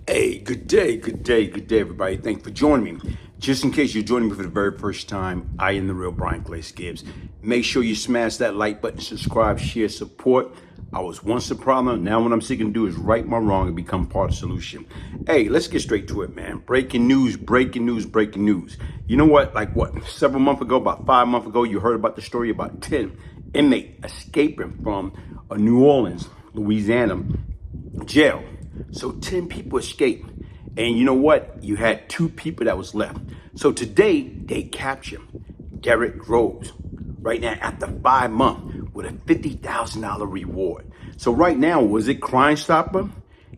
Hey, good day, everybody. Thanks for joining me. Just in case you're joining me for the very first time, I am the real Glaze Gibbs. Make sure you smash that like button, subscribe, share, support. I was once the problem. Now what I'm seeking to do is right my wrong and become part of the solution. Hey, let's get straight to it, man. Breaking news. You know what? Several months ago, about 5 months ago, you heard about the story about 10 inmates escaping from a New Orleans, Louisiana jail. So 10 people escaped. And you know what? You had 2 people that was left. So today they captured Derrick Groves. Right now, after 5 months, with a $50,000 reward. So right now, was it Crime Stopper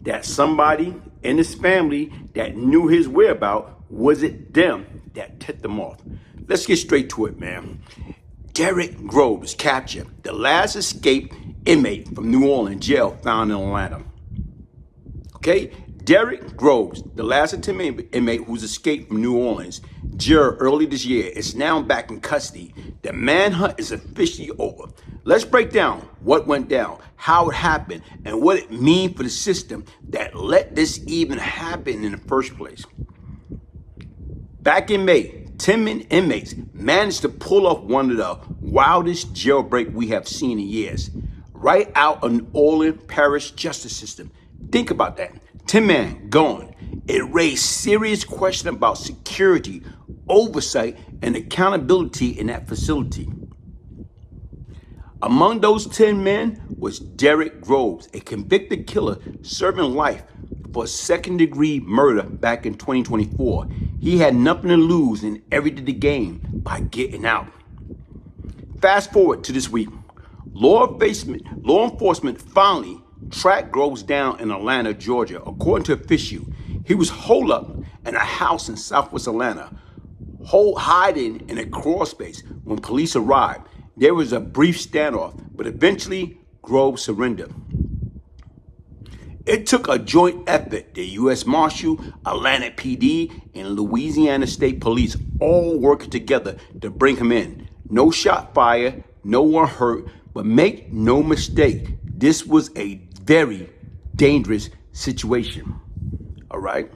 that somebody in his family that knew his whereabouts? Was it them that tipped them off? Let's get straight to it, man. Derrick Groves captured, the last escaped inmate from New Orleans jail found in Atlanta. Okay, Derrick Groves, the last inmate who's escaped from New Orleans jail early this year, is now back in custody. The manhunt is officially over. Let's break down what went down, how it happened, and what it means for the system that let this even happen in the first place. Back in May, 10 inmates managed to pull off one of the wildest jailbreak we have seen in years, right out of the Orleans Parish justice system. Think about that. 10 men gone. It raised serious questions about security, oversight, and accountability in that facility. Among those 10 men was Derrick Groves, a convicted killer serving life for second-degree murder back in 2024. He had nothing to lose and everything to gain by getting out. Fast forward to this week. Law enforcement finally tracked Groves down in Atlanta, Georgia. According to officials, he was holed up in a house in southwest Atlanta, hiding in a crawl space. When police arrived, there was a brief standoff, but eventually Groves surrendered. It took a joint effort. The U.S. Marshal, Atlanta PD, and Louisiana State Police all working together to bring him in. No shot fired, no one hurt, but make no mistake, this was a very dangerous situation. All right?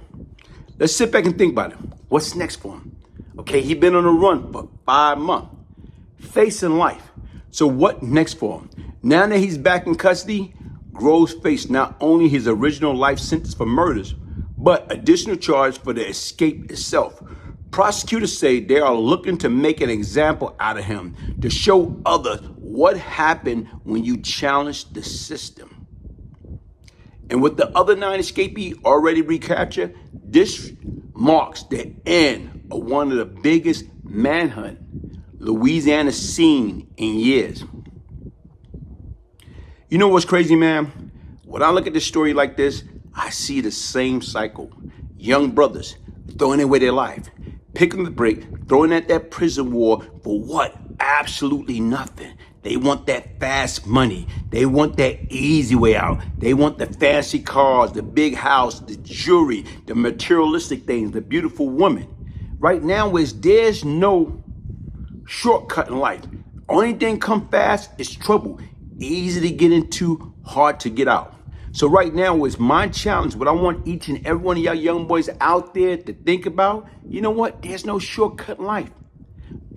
Let's sit back and think about it. What's next for him? Okay, he's been on the run for 5 months, facing life. So what next for him? Now that he's back in custody, Groves faced not only his original life sentence for murders, but additional charge for the escape itself. Prosecutors say they are looking to make an example out of him to show others what happened when you challenge the system. And with the other 9 escapees already recaptured, this marks the end of one of the biggest manhunt Louisiana seen in years. You know what's crazy, man? When I look at this story like this, I see the same cycle. Young brothers throwing away their life, picking the brick, throwing at that prison war for what? Absolutely nothing. They want that fast money. They want that easy way out. They want the fancy cars, the big house, the jewelry, the materialistic things, the beautiful woman. Right now, there's no shortcut in life. Only thing come fast is trouble. Easy to get into, hard to get out. So right now is my challenge. What I want each and every one of y'all young boys out there to think about, you know what? There's no shortcut in life.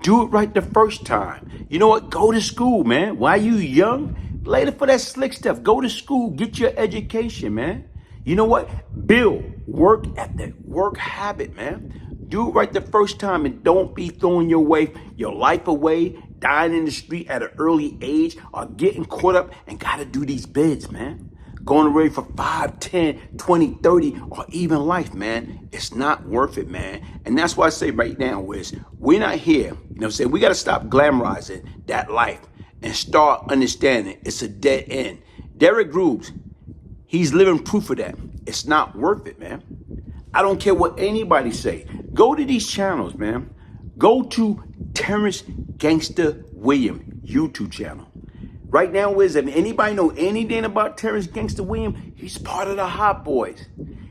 Do it right the first time. You know what? Go to school, man. While you young, later for that slick stuff. Go to school, get your education, man. You know what? Build work ethic, work habit, man. Do it right the first time and don't be throwing your life away, dying in the street at an early age, or getting caught up and gotta do these bids, man. Going away for 5, 10, 20, 30, or even life, man. It's not worth it, man. And that's why I say right now is we're not here. You know what I'm saying? We got to stop glamorizing that life and start understanding it's a dead end. Derrick Groves, he's living proof of that. It's not worth it, man. I don't care what anybody say. Go to these channels, man. Go to Terrence Gangster William YouTube channel. Right now, if anybody know anything about Terrence Gangster William, he's part of the Hot Boys.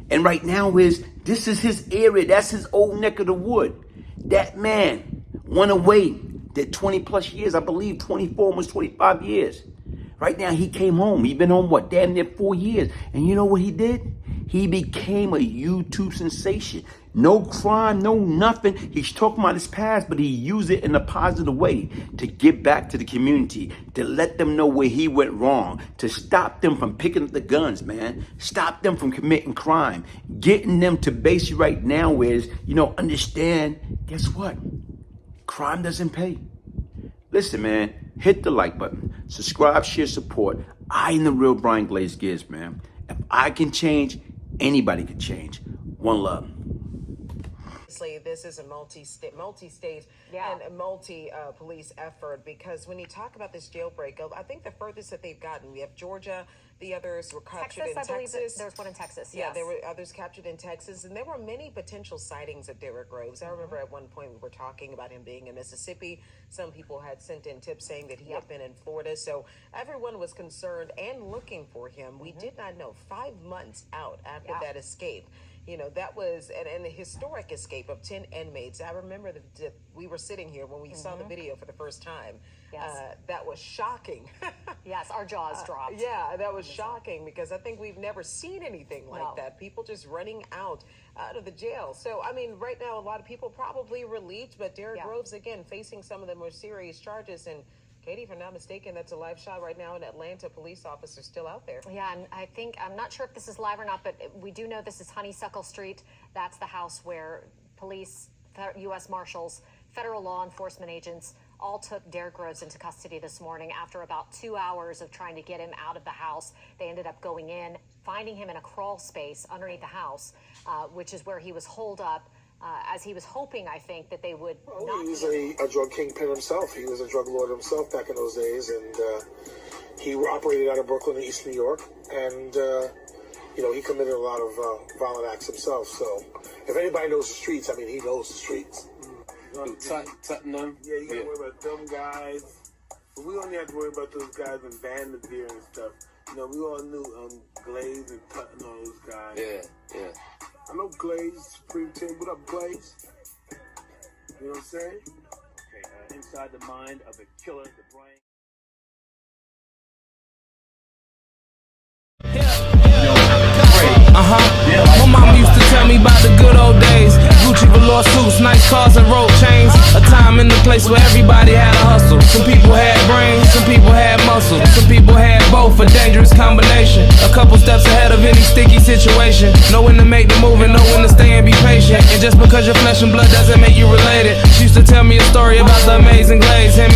And right now this is his area. That's his old neck of the wood. That man went away, did 20 plus years, I believe 24, almost 25 years. Right now, he came home. He's been home, damn near 4 years. And you know what he did? He became a YouTube sensation. No crime, no nothing. He's talking about his past, but he used it in a positive way to give back to the community, to let them know where he went wrong, to stop them from picking up the guns, man. Stop them from committing crime. Getting them to base right now is, understand, guess what? Crime doesn't pay. Listen, man, hit the like button. Subscribe, share, support. I am the real Brian Glaze Gibbs, man. If I can change, anybody can change. One love. This is a multi-state and a multi-police effort, because when you talk about this jailbreak, I think the furthest that they've gotten, we have Georgia, the others were captured in Texas. I believe there's one in Texas, Yeah, there were others captured in Texas, and there were many potential sightings of Derrick Groves. I remember at one point we were talking about him being in Mississippi. Some people had sent in tips saying that he had been in Florida, so everyone was concerned and looking for him. We did not know 5 months out after that escape. That was an historic escape of 10 inmates. I remember that we were sitting here when we saw the video for the first time. Yes. That was shocking. Yes, our jaws dropped. Yeah, that was shocking, because I think we've never seen anything like that. People just running out of the jail. So, I mean, right now, a lot of people probably relieved, but Derrick Groves, again, facing some of the more serious charges. And Katie, if I'm not mistaken, that's a live shot right now. An Atlanta police officer still out there. Yeah, and I'm not sure if this is live or not, but we do know this is Honeysuckle Street. That's the house where police, U.S. Marshals, federal law enforcement agents all took Derrick Groves into custody this morning after about 2 hours of trying to get him out of the house. They ended up going in, finding him in a crawl space underneath the house, which is where he was holed up. As he was hoping, I think, that they would he was a drug kingpin himself. He was a drug lord himself back in those days, and he operated out of Brooklyn and East New York, and he committed a lot of violent acts himself. So if anybody knows the streets, I mean, he knows the streets. Tottenham. Yeah, you gotta worry about them guys. But we only have to worry about those guys in Vanderveer and stuff. We all knew Glaze and Tutton, all those guys. Yeah. I know Glaze, Supreme Team. What up, Glaze? You know what I'm saying? Okay, inside the mind of the killer, the brain. My mama used to tell me about the good old days. Gucci velour suits, nice cars and rope chains. A time in the place where everybody had a hustle. Some people had brains, some people had muscle. Some people had both, a dangerous combination. A couple steps ahead of any sticky situation. Know when to make the move and know when to stay and be patient. And just because you're flesh and blood doesn't make you related. She used to tell me a story about the amazing Glaze. Him